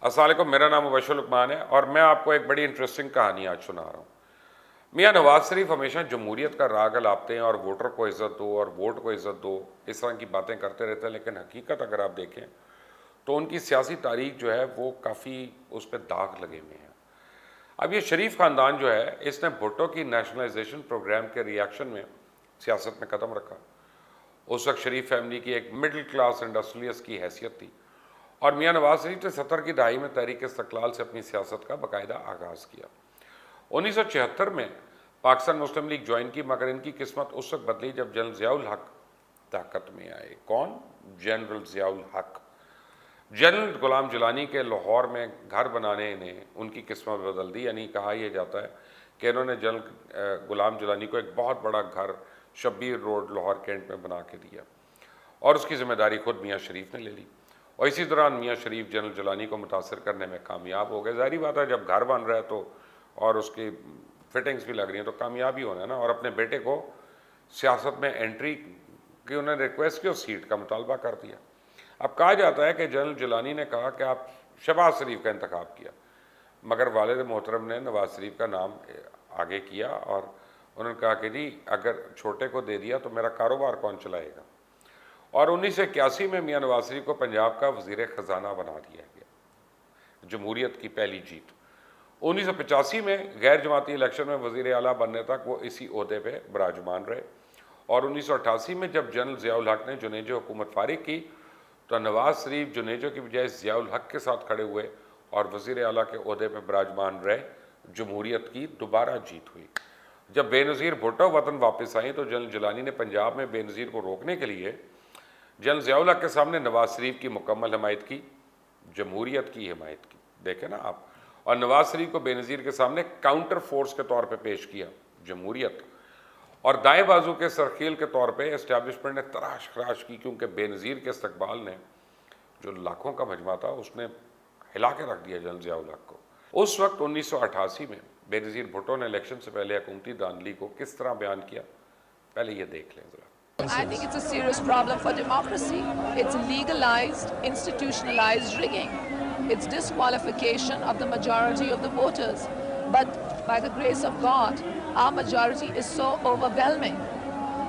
السلام علیکم، میرا نام مبشر لقمان ہے اور میں آپ کو ایک بڑی انٹرسٹنگ کہانی آج سنا رہا ہوں۔ میاں نواز شریف ہمیشہ جمہوریت کا راگ الاپتے ہیں اور ووٹر کو عزت دو اور ووٹ کو عزت دو، اس طرح کی باتیں کرتے رہتے ہیں، لیکن حقیقت اگر آپ دیکھیں تو ان کی سیاسی تاریخ جو ہے وہ کافی اس پہ داغ لگے ہوئے ہیں۔ اب یہ شریف خاندان جو ہے اس نے بھٹو کی نیشنلائزیشن پروگرام کے ریاکشن میں سیاست میں قدم رکھا۔ اس وقت شریف فیملی کی ایک مڈل کلاس انڈسٹریلسٹ کی حیثیت تھی اور میاں نواز شریف نے 70 کی دہائی میں تحریک استقلال سے اپنی سیاست کا باقاعدہ آغاز کیا۔ 1976 میں پاکستان مسلم لیگ جوائن کی، مگر ان کی قسمت اس وقت بدلی جب جنرل ضیاء الحق طاقت میں آئے۔ کون؟ جنرل ضیاء الحق۔ جنرل غلام جیلانی کے لاہور میں گھر بنانے نے ان کی قسمت بدل دی، یعنی کہا یہ جاتا ہے کہ انہوں نے جنرل غلام جیلانی کو ایک بہت بڑا گھر شبیر روڈ لاہور کینٹ میں بنا کے دیا اور اس کی ذمہ داری خود میاں شریف نے لے لی، اور اسی دوران میاں شریف جنرل جیلانی کو متاثر کرنے میں کامیاب ہو گئے۔ ظاہری بات ہے جب گھر بن رہا ہے تو اور اس کی فٹنگز بھی لگ رہی ہیں تو کامیاب ہی ہونا ہے نا، اور اپنے بیٹے کو سیاست میں انٹری کی انہوں نے ریکویسٹ کی اور سیٹ کا مطالبہ کر دیا۔ اب کہا جاتا ہے کہ جنرل جیلانی نے کہا کہ آپ شہباز شریف کا انتخاب کیا، مگر والد محترم نے نواز شریف کا نام آگے کیا اور انہوں نے کہا کہ جی اگر چھوٹے کو دے دیا تو میرا کاروبار کون چلائے گا، اور 1981 میں میاں نواز شریف کو پنجاب کا وزیر خزانہ بنا دیا گیا۔ جمہوریت کی پہلی جیت۔ 1985 میں غیر جماعتی الیکشن میں وزیر اعلیٰ بننے تک وہ اسی عہدے پہ براجمان رہے، اور 1988 میں جب جنرل ضیاء الحق نے جنیجو حکومت فارغ کی تو نواز شریف جنیجو کی بجائے ضیاء الحق کے ساتھ کھڑے ہوئے اور وزیر اعلیٰ کے عہدے پہ براجمان رہے۔ جمہوریت کی دوبارہ جیت ہوئی۔ جب بے نظیر بھٹو وطن واپس آئیں تو جنرل جیلانی نے پنجاب میں بے نظیر کو روکنے کے لیے جنرل ضیاء الحق کے سامنے نواز شریف کی مکمل حمایت کی، جمہوریت کی حمایت کی، دیکھیں نا آپ، اور نواز شریف کو بے نظیر کے سامنے کاؤنٹر فورس کے طور پہ پیش کیا، جمہوریت، اور دائیں بازو کے سرخیل کے طور پہ اسٹیبلشمنٹ نے تراش خراش کی، کیونکہ بے نظیر کے استقبال نے جو لاکھوں کا مجمع تھا اس نے ہلا کے رکھ دیا جنرل ضیاء الحق کو۔ اس وقت 1988 میں بے نظیر بھٹو نے الیکشن سے پہلے حکومتی دھاندلی کو کس طرح بیان کیا، پہلے یہ دیکھ لیں ذرا۔ I think it's a serious problem for democracy. It's legalized, institutionalized rigging. It's disqualification of the majority of the voters. But by the grace of God, our majority is so overwhelming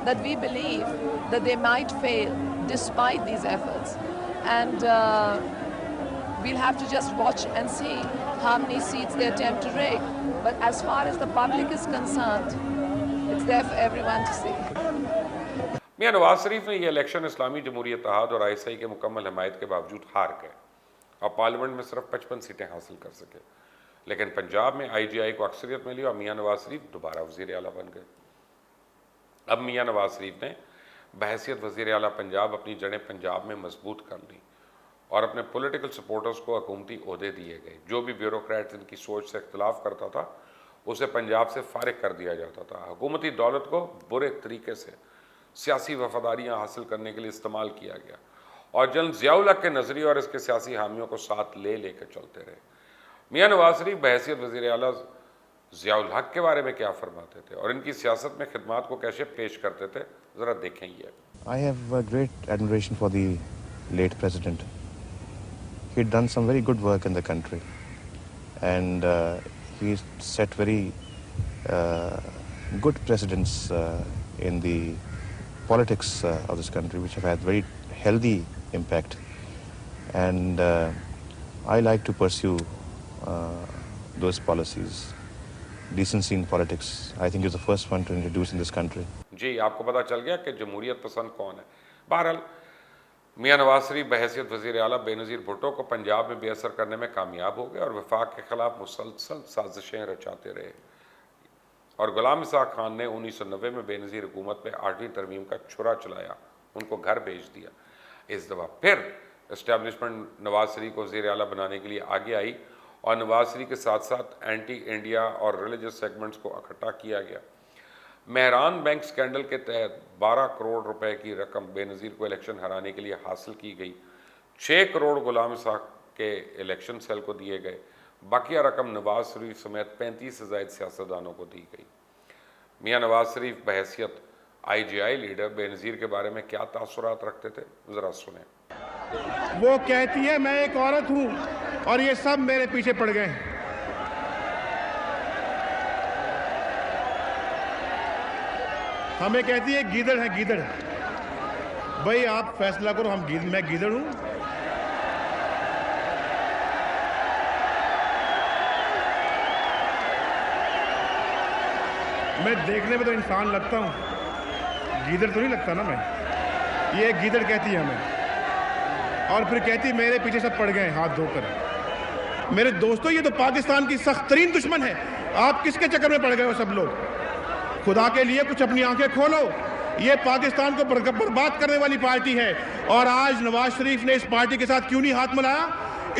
that we believe that they might fail despite these efforts. And we'll have to just watch and see how many seats they attempt to rig. But as far as the public is concerned, it's there for everyone to see. Mian Nawaz Sharif نے یہ election اسلامی جمہوری اتحاد اور I S I کے مکمل حمایت کے باوجود ہار گئے اور پارلیمنٹ میں صرف 55 سیٹیں حاصل کر سکے، لیکن پنجاب میں آئی جی آئی کو اکثریت ملی اور میاں نواز شریف دوبارہ وزیر اعلیٰ بن گئے۔ اب میاں نواز شریف نے بحیثیت وزیر اعلیٰ پنجاب اپنی جڑیں پنجاب میں مضبوط کر لیں اور اپنے پولیٹیکل سپورٹرز کو حکومتی عہدے دیے گئے۔ جو بھی بیوروکریٹ ان کی سوچ سے اختلاف کرتا تھا اسے پنجاب سے فارغ کر دیا جاتا تھا۔ حکومتی دولت کو برے طریقے سے سیاسی وفاداریاں حاصل کرنے کے لیے استعمال کیا گیا، اور جنرل ضیاء الحق کے نظریے اور اس کے سیاسی حامیوں کو ساتھ لے کے چلتے رہے۔ میاں نواز شریف بحیثیت وزیر اعلیٰ ضیاء الحق کے بارے میں کیا فرماتے تھے اور ان کی سیاست میں خدمات کو کیسے پیش کرتے تھے، ذرا دیکھیں یہ۔ I have great admiration for the late president. He had done some very good work in the country, and he set very good precedents in the politics of this country, which have had very healthy impact. And I like to pursue those policies. Decency in politics, I think, is the first one to introduce in this country. جی آپ کو پتہ چل گیا کہ جمہوریت پسند کون ہے۔ بہرحال میاں نواز شریف بحیثیت وزیر اعلیٰ بے نظیر بھٹو کو پنجاب میں بے اثر کرنے میں کامیاب ہو گئے اور وفاق کے خلاف مسلسل سازشیں رچاتے رہے، اور غلام اسحاق خان نے 1990 میں بے نظیر حکومت پہ 8ویں ترمیم کا چھرا چلایا، ان کو گھر بھیج دیا۔ اس دفعہ پھر اسٹیبلشمنٹ نواز شریف کو وزیر اعلیٰ بنانے کے لیے آگے آئی اور نواز شریف کے ساتھ ساتھ اینٹی انڈیا اور ریلیجس سیگمنٹس کو اکٹھا کیا گیا۔ مہران بینک سکینڈل کے تحت 12 کروڑ روپے کی رقم بے نظیر کو الیکشن ہرانے کے لیے حاصل کی گئی، 6 کروڑ غلام اسحاق کے الیکشن سیل کو دیے گئے، باقیہ رقم نواز شریف سمیت 35 سے زائد سیاستدانوں کو دی گئی۔ میاں نواز شریف بحیثیت آئی جی آئی لیڈر بے نظیر کے بارے میں کیا تاثرات رکھتے تھے، ذرا سنیں۔ وہ کہتی ہے میں ایک عورت ہوں اور یہ سب میرے پیچھے پڑ گئے ہیں. ہمیں کہتی ہے گیدڑ ہے گیدڑ. بھائی آپ فیصلہ کرو, میں گیدڑ ہوں؟ میں دیکھنے میں تو انسان لگتا ہوں, گیدڑ تو نہیں لگتا نا میں. یہ گیدڑ کہتی ہے ہمیں, اور پھر کہتی میرے پیچھے سب پڑ گئے ہاتھ دھو کر. میرے دوستو یہ تو پاکستان کی سخت ترین دشمن ہے. آپ کس کے چکر میں پڑ گئے ہو سب لوگ؟ خدا کے لیے کچھ اپنی آنکھیں کھولو. یہ پاکستان کو برباد کرنے والی پارٹی ہے. اور آج نواز شریف نے اس پارٹی کے ساتھ کیوں نہیں ہاتھ ملایا؟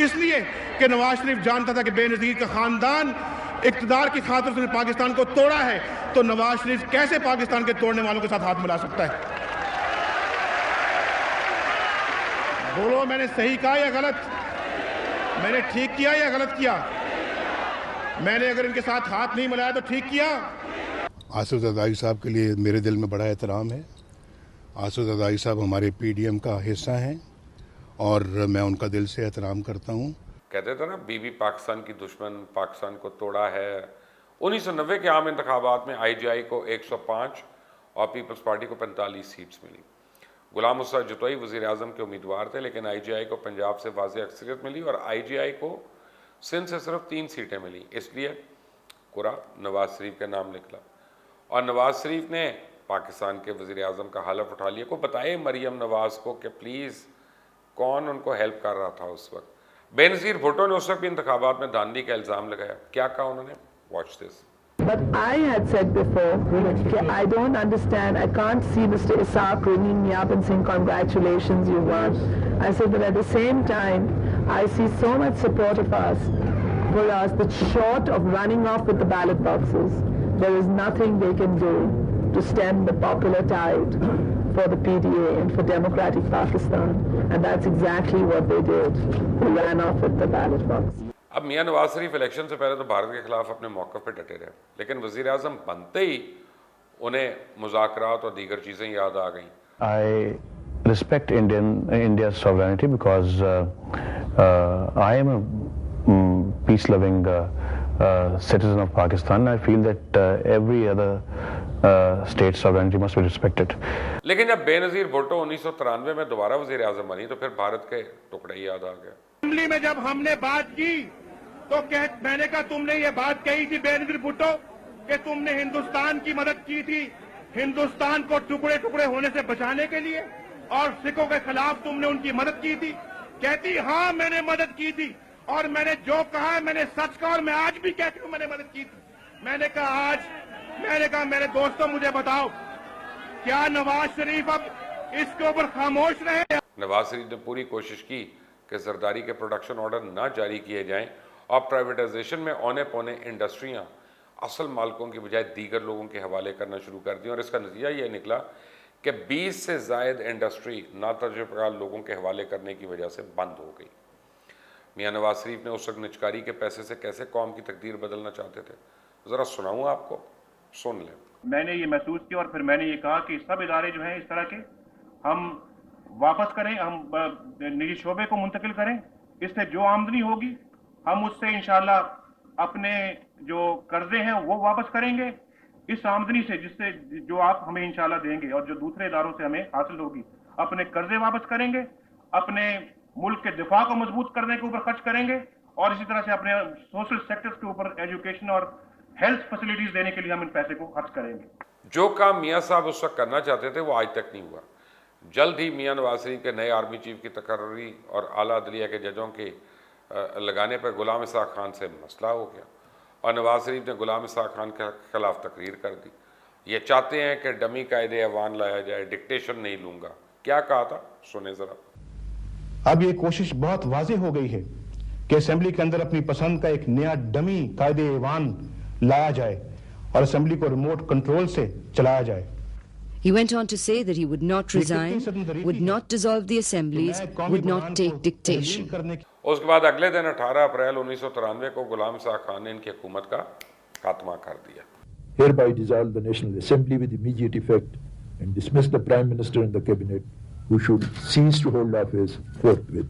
اس لیے کہ نواز شریف جانتا تھا کہ بے نظیر کا خاندان اقتدار کی خاطر اس نے پاکستان کو توڑا ہے. تو نواز شریف کیسے پاکستان کے توڑنے والوں کے ساتھ ہاتھ ملا سکتا ہے؟ بولو, میں نے صحیح کہا یا غلط؟ میں نے ٹھیک کیا یا غلط کیا؟ میں نے اگر ان کے ساتھ ہاتھ نہیں ملایا تو ٹھیک کیا؟ آصف زرداری صاحب کے لیے میرے دل میں بڑا احترام ہے. آصف زرداری صاحب ہمارے پی ڈی ایم کا حصہ ہیں اور میں ان کا دل سے احترام کرتا ہوں. کہتے تھے نا بی بی پاکستان کی دشمن, پاکستان کو توڑا ہے. 1990 کے عام انتخابات میں آئی جی آئی کو 105 اور پیپلز پارٹی کو 45 سیٹس ملی. غلام مصطفیٰ جتوئی وزیر اعظم کے امیدوار تھے, لیکن آئی جی آئی کو پنجاب سے واضح اکثریت ملی اور آئی جی آئی کو سندھ سے صرف 3 سیٹیں ملی. اس لیے قرعہ نواز شریف کا نام نکلا اور نواز شریف نے پاکستان کے وزیر اعظم کا حلف اٹھا لیا. کو بتائے مریم نواز کو کہ پلیز کون ان کو ہیلپ کر رہا تھا اس وقت. بے نظیر بھٹو نے اس وقت بھی انتخابات میں دھاندلی کا الزام لگایا. کیا کہا انہوں نے؟ Watch this. But I had said before, I don't understand, I can't see Mr. Isaaq ringing me up and saying, congratulations, you won. I said, but at the same time, I see so much support for us that short of running off with the ballot boxes, there is nothing they can do to stem the popular tide for the PDA and for democratic Pakistan. And that's exactly what they did. They ran off with the ballot box. اب Mian Nawaz Sharif election سے پہلے تو بھارت کے خلاف اپنے موقف پہ ڈٹے رہے, لیکن وزیر اعظم بنتے ہی انہیں مذاکرات اور دیگر چیزیں یاد آ گئیں. I respect India's sovereignty because I am a peace-loving citizen of Pakistan. I feel that every other state's sovereignty must be respected. لیکن جب بے نظیر بھٹو 1993 میں دوبارہ وزیر اعظم بنی تو پھر بھارت کے ٹکڑے یاد آ گئے. اسمبلی میں جب ہم نے بات کی تو میں نے کہا تم نے یہ بات کہی تھی بے نظیر بھٹو کہ تم نے ہندوستان کی مدد کی تھی, ہندوستان کو ٹکڑے ٹکڑے ہونے سے بچانے کے لیے, اور سکھوں کے خلاف تم نے ان کی مدد کی تھی. کہتی ہاں میں نے مدد کی تھی, اور میں نے جو کہا ہے میں نے سچ کہا, اور میں آج بھی کہتی ہوں میں نے مدد کی تھی. میں نے کہا میرے دوستوں مجھے بتاؤ کیا نواز شریف اب اس کے اوپر خاموش رہے؟ نواز شریف نے پوری کوشش کی کہ زرداری کے پروڈکشن آرڈر نہ جاری کیے جائیں اور پرائیویٹائزیشن میں اونے پونے انڈسٹریاں اصل مالکوں کی بجائے دیگر لوگوں کے حوالے کرنا شروع کر دیں, اور اس کا نتیجہ یہ نکلا کہ 20 سے زائد انڈسٹری ناتجربہ کار لوگوں کے حوالے کرنے کی وجہ سے بند ہو گئی. میاں نواز شریف نے اس وقت نچکاری کے پیسے سے کیسے قوم کی تقدیر بدلنا چاہتے تھے, ذرا سناؤں آپ کو, سن لیں. میں نے یہ محسوس کیا اور پھر میں نے یہ کہا کہ سب ادارے جو ہیں اس طرح کے ہم واپس کریں, ہم نجی شعبے کو منتقل کریں, اس سے جو آمدنی ہوگی ہم اس سے انشاءاللہ اپنے جو قرضے ہیں وہ واپس کریں گے. اس آمدنی سے جس سے جو آپ ہمیں انشاءاللہ دیں گے اور جو دوسرے اداروں سے ہمیں حاصل ہوگی, اپنے قرضے واپس کریں گے, اپنے ملک کے دفاع کو مضبوط کرنے کے اوپر خرچ کریں گے, اور اسی طرح سے اپنے سوشل سیکٹرز کے اوپر ایجوکیشن اور ہیلتھ فیسلٹیز دینے کے لیے ہم ان پیسے کو خرچ کریں گے. جو کام میاں صاحب اس وقت کرنا چاہتے تھے وہ آج تک نہیں ہوا. جلد ہی میاں نواز شریف کے نئے آرمی چیف کی تقرری اور اعلیٰ عدلیہ کے ججوں کے لگانے پر غلام اسحاق خان سے مسئلہ ہو گیا, اور نواز شریف نے غلام اسحاق خان کے خلاف تقریر کر دی. یہ چاہتے ہیں کہ ڈمی قائد ایوان لایا جائے, ڈکٹیشن نہیں لوں گا. کیا کہا تھا سنیں ذرا. اب یہ کوشش بہت واضح ہو گئی ہے کہ اسمبلی کے اندر اپنی پسند کا ایک نیا ڈمی قائد ایوان لایا جائے اور اسمبلی کو ریموٹ کنٹرول سے چلایا جائے. He went on to say that he would not resign, would not dissolve the assemblies, would not take dictation. اس کے بعد اگلے دن 18 اپریل 1993 کو غلام اسحاق خان نے ان کی حکومت کا خاتمہ کر دیا. Hereby dissolve the National Assembly with immediate effect and dismiss the Prime Minister and the Cabinet who should cease to hold office forthwith.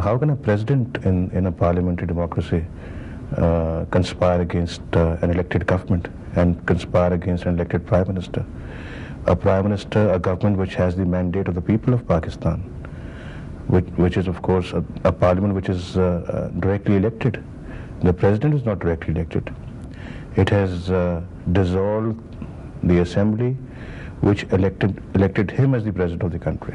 How can a president in a parliamentary democracy conspire against an elected government and conspire against an elected prime minister? A prime minister, a government which has the mandate of the people of Pakistan, which is of course a parliament which is directly elected. The president is not directly elected. It has dissolved the assembly which elected him as the president of the country.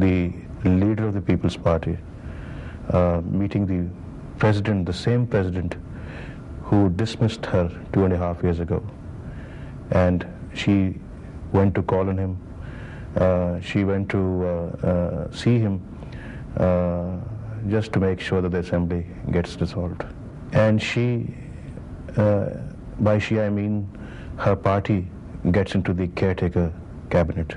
The leader of the People's Party meeting the president, the same president who dismissed her 2.5 years ago, and she went to call on him, she went to see him just to make sure that the assembly gets dissolved. And she, by she I mean her party, gets into the caretaker cabinet.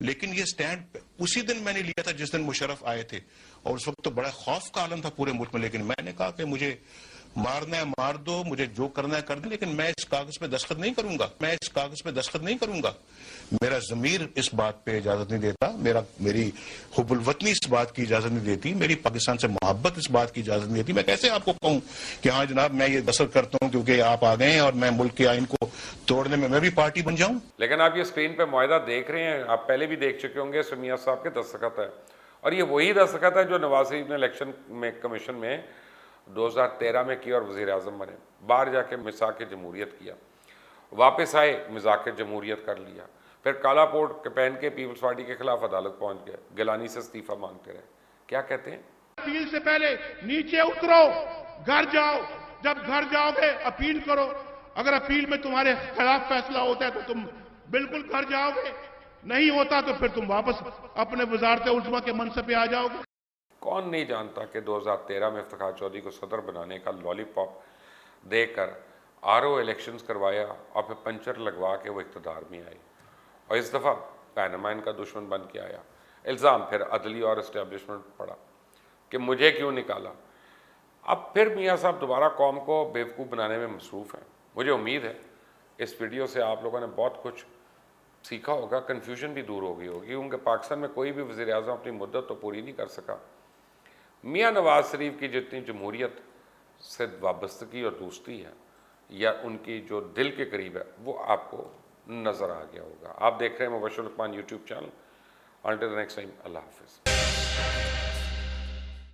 لیکن یہ stand اسی دن میں نے لیا تھا جس دن مشرف آئے تھے, اور اس وقت تو بڑا خوف کا عالم تھا پورے ملک میں, لیکن میں نے کہا کہ مجھے مارنا ہے مار دو, مجھے جو کرنا ہے کر دیں, لیکن میں اس کاغذ پہ دستخط نہیں کروں گا, میں اس کاغذ پہ دستخط نہیں کروں گا. میرا ضمیر اس بات پہ اجازت نہیں دیتا, میری حب الوطنی اس بات کی اجازت نہیں دیتی, میری پاکستان سے محبت اس بات کی اجازت نہیں دیتی. میں کیسے آپ کو کہوں کہ ہاں جناب میں یہ دستخط کرتا ہوں کیونکہ آپ آ گئے ہیں اور میں ملک کے آئین کو توڑنے میں بھی پارٹی بن جاؤں. لیکن آپ یہ اسکرین پہ معاہدہ دیکھ رہے ہیں, آپ پہلے بھی دیکھ چکے ہوں گے, میاں صاحب کے دستخط ہے, اور یہ وہی دستخط ہے جو نواز شریف نے الیکشن میں کمیشن میں 2013 میں کیا اور وزیر اعظم بنے, باہر جا کے مساق جمہوریت کیا, واپس آئے مذاق جمہوریت کر لیا, پھر کالا کوٹ پہن کے پیپلز پارٹی کے خلاف عدالت پہنچ گئے, گیلانی سے استعفیٰ مانگتے رہے. کیا کہتے ہیں؟ اپیل سے پہلے نیچے اترو, گھر جاؤ, جب گھر جاؤ گے اپیل کرو, اگر اپیل میں تمہارے خلاف فیصلہ ہوتا ہے تو تم بالکل گھر جاؤ گے, نہیں ہوتا تو پھر تم واپس اپنے وزارت عظمیٰ کے منصب پہ آ جاؤ گے. کون نہیں جانتا کہ 2013 میں افتخار چودھری کو صدر بنانے کا لالی پاپ دے کر RO الیکشنز کروایا اور پھر پنچر لگوا کے وہ اقتدار میں آئی, اور اس دفعہ پیناما ان کا دشمن بن کے آیا. الزام پھر عدلی اور اسٹیبلشمنٹ پڑا کہ مجھے کیوں نکالا. اب پھر میاں صاحب دوبارہ قوم کو بیوقوف بنانے میں مصروف ہیں. مجھے امید ہے اس ویڈیو سے آپ لوگوں نے بہت کچھ سیکھا ہوگا, کنفیوژن بھی دور ہو گئی ہوگی, کیونکہ پاکستان میں کوئی بھی وزیر اعظم اپنی مدت تو پوری نہیں کر سکا. میاں نواز شریف کی جتنی جمہوریت سے وابستگی اور دوستی ہے یا ان کی جو دل کے قریب ہے وہ آپ کو نظر آ گیا ہوگا. آپ دیکھ رہے ہیں Mubashir Luqman YouTube channel. Until next time, اللہ حافظ.